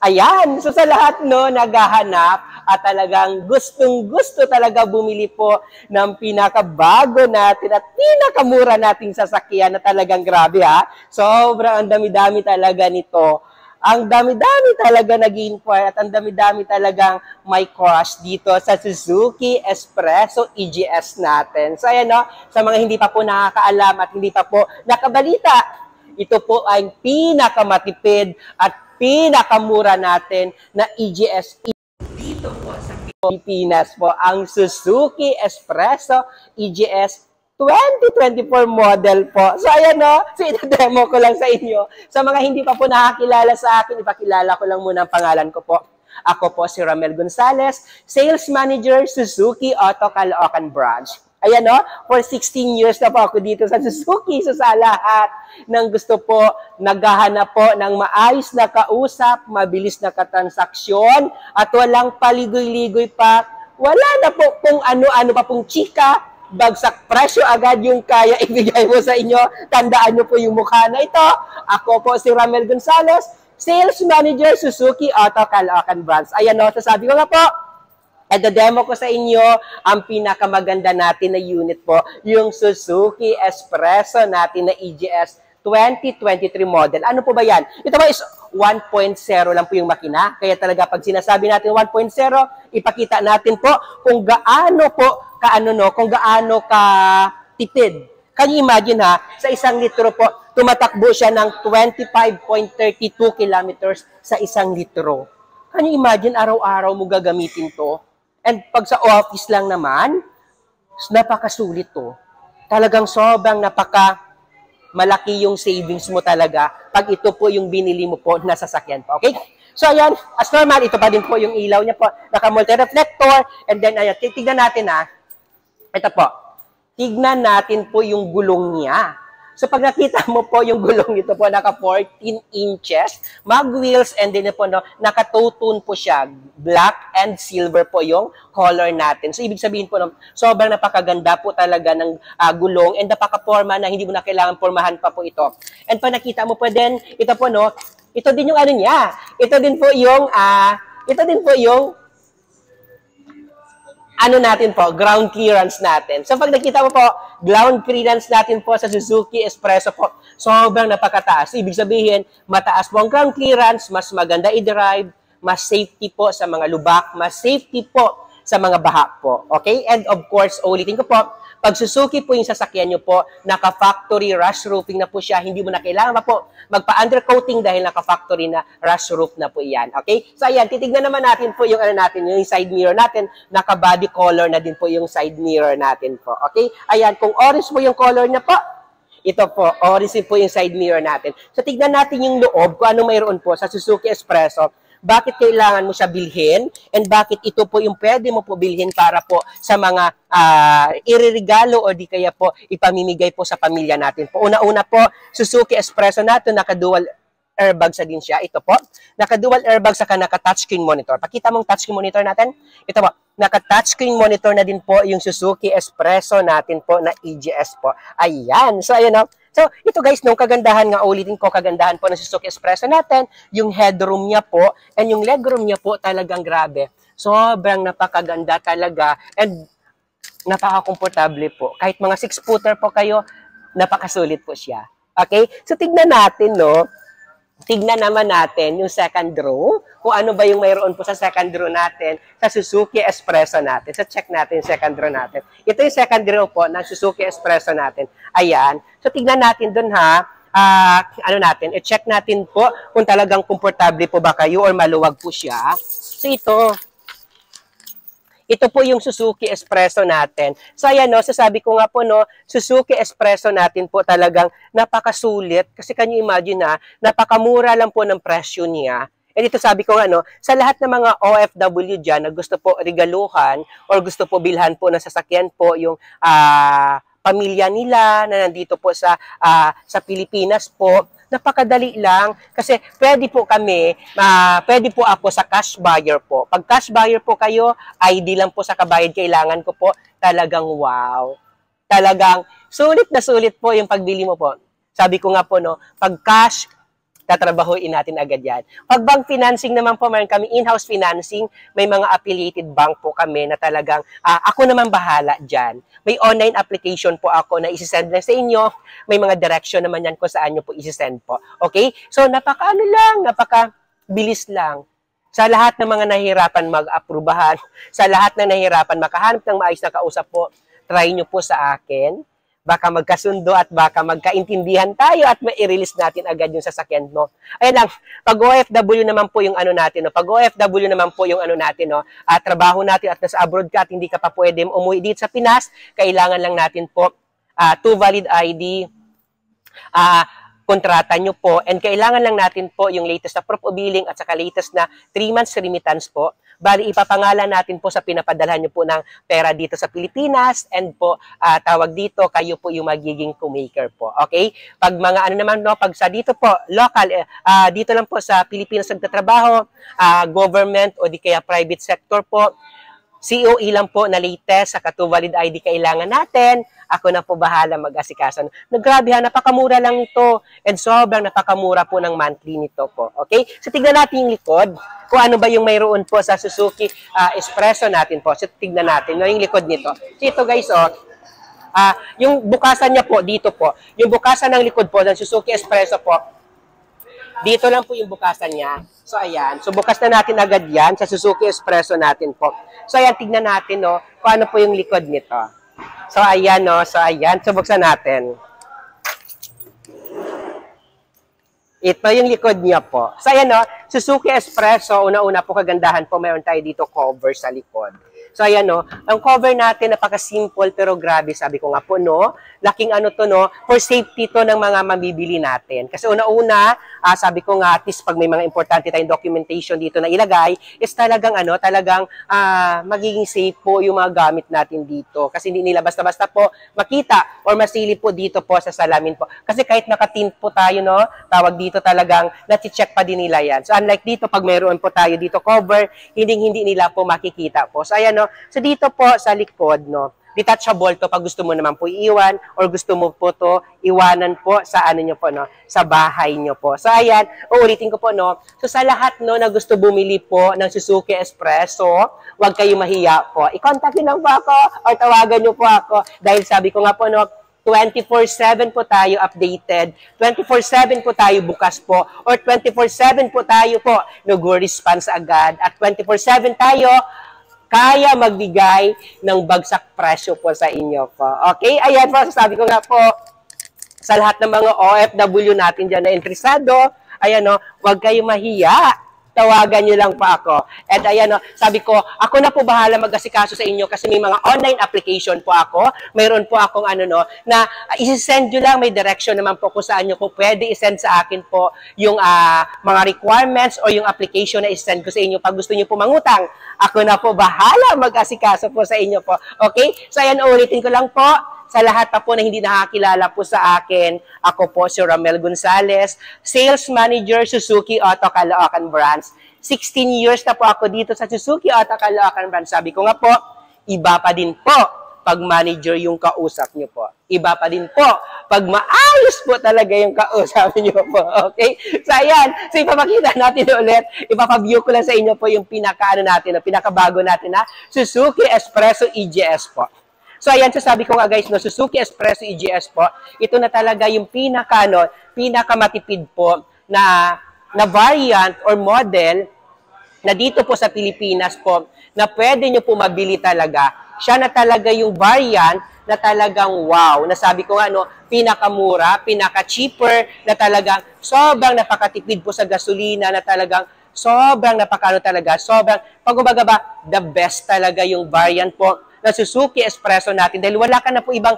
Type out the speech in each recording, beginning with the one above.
Ayan, so sa lahat no, naghahanap at talagang gustong-gusto talaga bumili po ng pinakabago natin at pinakamura nating sasakyan na talagang grabe ha. Sobrang ang dami-dami talaga nito. Ang dami-dami talaga nag-inquire at ang dami-dami talagang may crush dito sa Suzuki Espresso EGS natin. So ayan no, sa mga hindi pa po nakakaalam at hindi pa po nakabalita, ito po ay pinakamatipid at pinakamura natin na EGS dito po sa Pilipinas po, ang Suzuki Espresso EGS 2024 model po. So ayan no, so ina-demo ko lang sa inyo. Sa mga hindi pa po nakakilala sa akin, ipakilala ko lang muna ang pangalan ko po. Ako po si Ramel Gonzalez, Sales Manager, Suzuki Auto Caloocan Branch. Ayan no, for 16 years na po ako dito sa Suzuki. So sa lahat ng gusto po, naghahanap po ng maayos na kausap, mabilis na katransaksyon, at walang paligoy-ligoy pa, wala na po kung ano-ano pa pong chika, bagsak presyo agad yung kaya ibigay mo sa inyo. Tandaan nyo po yung mukha na ito. Ako po si Ramel Gonzalez, Sales Manager, Suzuki Auto Caloocan Branch. Ayan o, sasabi ko nga po, demo ko sa inyo ang pinakamaganda natin na unit po, yung Suzuki Espresso natin na EGS 2023 model. Ano po ba yan? Ito ba is 1.0 lang po yung makina. Kaya talaga pag sinasabi natin 1.0, ipakita natin po kung gaano po kung gaano ka tipid. Can you imagine ha, sa 1 litro po, tumatakbo siya ng 25.32 kilometers sa 1 litro. Can you imagine, araw-araw mo gagamitin to? And pag sa office lang naman, napakasulit to. Talagang sobrang malaki yung savings mo talaga pag ito po yung binili mo po na sasakyan po. Okay? So ayan, as normal, ito pa din po yung ilaw niya po. Naka-multi-reflector. And then, ayan, tignan natin ha. Ito po, tignan natin po yung gulong niya. So pag nakita mo po yung gulong nito po, naka 14 inches, mag wheels, and then po, no, naka-two-tone po siya. Black and silver po yung color natin. So ibig sabihin po, no, sobrang napakaganda po talaga ng gulong and napaka-forma na hindi mo na kailangan formahan pa po ito. And pag nakita mo po din, ito po, no, ito din yung ano niya. Ito din po yung ano natin po, ground clearance natin. So pag nakita mo po, ground clearance natin po sa Suzuki Espresso po, sobrang napakataas. Ibig sabihin, mataas po ang ground clearance, mas maganda i-drive, mas safety po sa mga lubak, mas safety po sa mga baha po. Okay? And of course, ulitin ko po, pag Suzuki po yung sasakyan nyo po, naka-factory rust roofing na po siya, hindi mo na kailangan pa po magpa-undercoating dahil naka-factory na rust roof na po yan. Okay? So ayan, titignan naman natin po yung ano natin, yung side mirror natin, naka-body color na din po yung side mirror natin po. Okay? Ayan, kung orange po yung color na po, ito po, orange po yung side mirror natin. So tignan natin yung loob, kung ano mayroon po sa Suzuki Espresso. Bakit kailangan mo siya bilhin and bakit ito po yung pwede mo po bilhin para po sa mga iririgalo o di kaya po ipamimigay po sa pamilya natin po. Una-una po, Suzuki Espresso natin, naka-dual airbags din siya. Ito po, naka-dual airbags saka naka-touchscreen monitor. Pakita mong touchscreen monitor natin. Ito po, naka-touchscreen monitor na din po yung Suzuki Espresso natin po na EGS po. Ayan. So, ayan o. So, ito guys, nung kagandahan nga, ulitin ko, kagandahan po ng Suzuki Espresso natin, yung headroom niya po, and yung legroom niya po talagang grabe. Sobrang napakaganda talaga, and napaka-komportable po. Kahit mga 6-footer po kayo, napakasulit po siya. Okay? So, tignan natin, no? Tignan naman natin yung second row, kung ano ba yung mayroon po sa second row natin, sa Suzuki Espresso natin. So, check natin yung second row natin. Ito yung second row po ng Suzuki Espresso natin. Ayan. So, tignan natin dun ha. Ano natin, i-check natin po kung talagang komportable po ba kayo or maluwag po siya. So, ito po yung Suzuki Espresso natin. So, ayan, no, sasabi ko nga po, no, Suzuki Espresso natin po talagang napakasulit. Kasi can you imagine na, napakamura lang po ng presyo niya. And ito sabi ko nga, no, sa lahat ng mga OFW dyan na gusto po regaluhan or gusto po bilhan po ng sasakyan po yung pamilya nila na nandito po sa Pilipinas po, napakadali lang kasi pwede po kami, pwede po ako sa cash buyer po. Pag cash buyer po kayo, ID lang po sa kabayad kailangan ko po, talagang wow. Talagang sulit na sulit po yung pagbili mo po. Sabi ko nga po, no, pag cash, tatrabahuin natin agad yan. Pag bank financing naman po, meron kami in-house financing, may mga affiliated bank po kami na talagang ako naman bahala dyan. May online application po ako na isi-send lang sa inyo. May mga direction naman yan kung saan nyo po isi-send po. Okay? So, napaka-bilis lang. Sa lahat ng mga nahihirapan mag-aprubahan, sa lahat ng nahihirapan makahanap ng maayos na kausap po, try nyo po sa akin. Baka magkasundo at baka magkaintindihan tayo at mai-release natin agad yung sasakyan mo. Ayan lang, pag OFW naman po yung ano natin, no? Pag OFW naman po yung ano natin, no? Trabaho natin at nasa abroad ka at hindi ka pa pwede umuwi dito sa Pinas, kailangan lang natin po 2 valid ID, kontrata nyo po, and kailangan lang natin po yung latest na proof of billing at saka latest na 3 months remittance po. Bali, ipapangalan natin po sa pinapadalhan nyo po ng pera dito sa Pilipinas, and po, tawag dito, kayo po yung magiging co-maker po. Okay? Pag mga ano naman, no, pag sa dito po, local, dito lang po sa Pilipinas nagtatrabaho, government o di kaya private sector po, COE lang po na latest, saka 2 valid ID kailangan natin. Ako na po bahala mag-asikaso. Nagrabe ha, napakamura lang ito. And sobrang napakamura po ng monthly nito po. Okay? So tignan natin yung likod. Kung ano ba yung mayroon po sa Suzuki Espresso natin po. So tignan natin yung likod nito. So ito guys, yung bukasan niya po dito po. Yung bukasan ng likod po ng Suzuki Espresso po. Dito lang po yung bukasan niya. So, ayan. So, bukas na natin agad yan sa Suzuki Espresso natin po. So, ayan, tignan natin, no, kung ano po yung likod nito. So, ayan, no. So, ayan. So, buksan natin. Ito yung likod niya po. So, ayan, no. Suzuki Espresso, una-una po kagandahan po, mayroon tayo dito cover sa likod. So, ayan, no. Ang cover natin, napaka-simple, pero grabe, sabi ko nga po, no. Laking ano to, no. For safety to ng mga mamibili natin. Kasi una-una, sabi ko nga, at least pag may mga importante tayong documentation dito na ilagay, is talagang, ano, talagang magiging safe po yung mga gamit natin dito. Kasi hindi nila basta-basta po makita or masili po dito po sa salamin po. Kasi kahit nakatint po tayo, no, tawag dito talagang, nati-check pa din nila yan. So, unlike dito, pag mayroon po tayo dito cover, hindi nila po makikita po. So, ayan, no. So, dito po sa likod, no, detachable to pag gusto mo naman po iiwan or gusto mo po to iwanan po sa ano nyo po, no, sa bahay nyo po. So, ayan, uulitin ko po, no. So, sa lahat, no, na gusto bumili po ng Suzuki Espresso, huwag kayo mahiya po. I-contact nyo lang po ako or tawagan nyo po ako dahil sabi ko nga po, no, 24/7 po tayo updated, 24/7 po tayo bukas po, or 24/7 po tayo po nag-response agad, at 24/7 tayo kaya magbigay ng bagsak presyo po sa inyo po. Okay? Ayan po, sabi ko nga po, sa lahat ng mga OFW natin dyan na interesado, ayan o, huwag kayo mahiya. Tawagan nyo lang po ako. And ayan o, sabi ko, ako na po bahala mag-asikaso sa inyo kasi may mga online application po ako. Mayroon po akong ano no, na isi-send nyo lang, may direction naman po kung saan nyo po pwede i-send sa akin po yung mga requirements o yung application na i-send ko sa inyo pag gusto nyo po mangutang. Ako na po bahala mag-asikaso po sa inyo po. Okay? So ayan, ulitin ko lang po. Sa lahat pa po na hindi nakakilala po sa akin, ako po si Ramel Gonzalez, Sales Manager, Suzuki Auto Caloocan Branch. 16 years na po ako dito sa Suzuki Auto Caloocan Branch. Sabi ko nga po, iba pa din po pag manager yung kausap nyo po. Iba pa din po pag maayos po talaga yung kausap nyo po. Okay? So, ayan. So, ipapakita natin ulit. Ipapaview ko lang sa inyo po yung pinaka-ano natin, pinaka-bago natin na Suzuki Espresso EGS po. So, ayan, so sabi ko nga guys, no, Suzuki Espresso EGS po, ito na talaga yung pinakamatipid po na variant or model na dito po sa Pilipinas po, na pwede nyo po mabili talaga. Siya na talaga yung variant na talagang wow. Na sabi ko nga, no, pinakamura, pinaka-cheaper, na talagang sobrang napakatipid po sa gasolina, na talagang sobrang sobrang, pag-ubaga ba, the best talaga yung variant po na Suzuki Espresso natin, dahil wala ka na po ibang,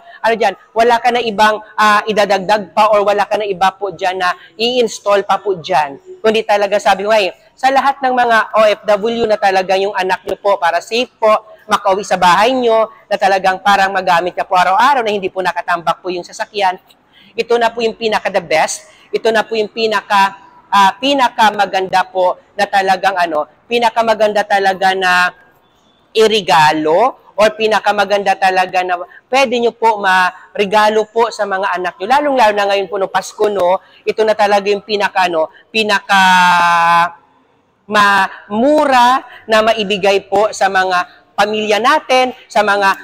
wala ka na ibang idadagdag pa or wala ka na iba po dyan na i-install pa po dyan. Kundi talaga sabi ko, sa lahat ng mga OFW na talaga yung anak nyo po para safe po, makauwi sa bahay nyo, na talagang parang magamit na po araw-araw na hindi po nakatambak po yung sasakyan, ito na po yung pinaka-the best, ito na po yung pinaka-maganda po na talagang pinakamaganda talaga na irigalo or pinakamaganda talaga na pwede nyo po ma-regalo po sa mga anak nyo. Lalong-lalo na ngayon po no Pasko, no, ito na talaga yung pinaka mura na maibigay po sa mga pamilya natin, sa mga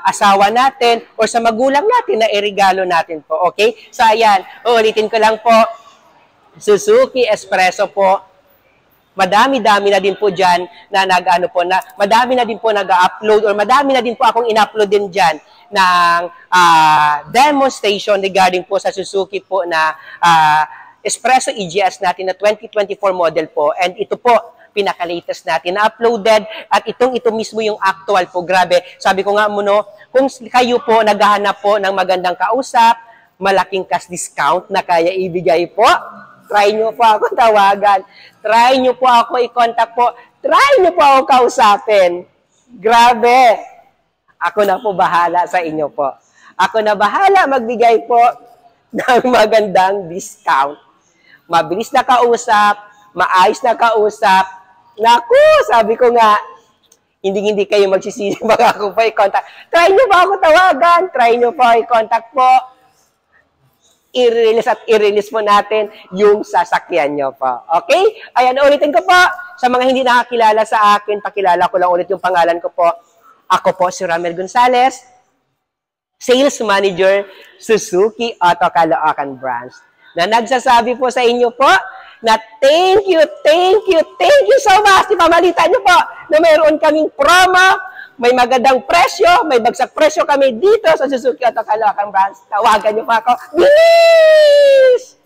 asawa natin, or sa magulang natin na iregalo natin po. Okay? So, ayan. Ulitin ko lang po. Suzuki Espresso po. Madami-dami na din po dyan na madami na din po nag-upload or madami na din po akong in-upload din dyan ng demonstration regarding po sa Suzuki po na Espresso EGS natin na 2024 model po. And ito po, pinaka-latest natin na uploaded at ito mismo yung actual po. Grabe, sabi ko nga muna, kung kayo po naghahanap po ng magandang kausap, malaking cash discount na kaya ibigay po, try nyo po ako tawagan, try nyo po ako i-contact po, try nyo po ako kausapin. Grabe, ako na po bahala sa inyo po. Ako na bahala magbigay po ng magandang discount. Mabilis na kausap, maayos na kausap. Naku, sabi ko nga, hindi kayo magsisisi baka ako pa i-contact. Try nyo ba ako tawagan? Try nyo po i-contact po. I-release po natin yung sasakyan nyo po. Okay? Ayan, ulitin ko po. Sa mga hindi nakakilala sa akin, pakilala ko lang ulit yung pangalan ko po. Ako po si Ramel Gonzalez, Sales Manager, Suzuki Auto Caloocan Branch. Na nagsasabi po sa inyo po, na thank you so much. Ipamalitan nyo po na mayroon kaming promo, may magandang presyo, may bagsak presyo kami dito sa Suzuki Auto Caloocan Branch. Tawagan nyo pa ako. Bilis!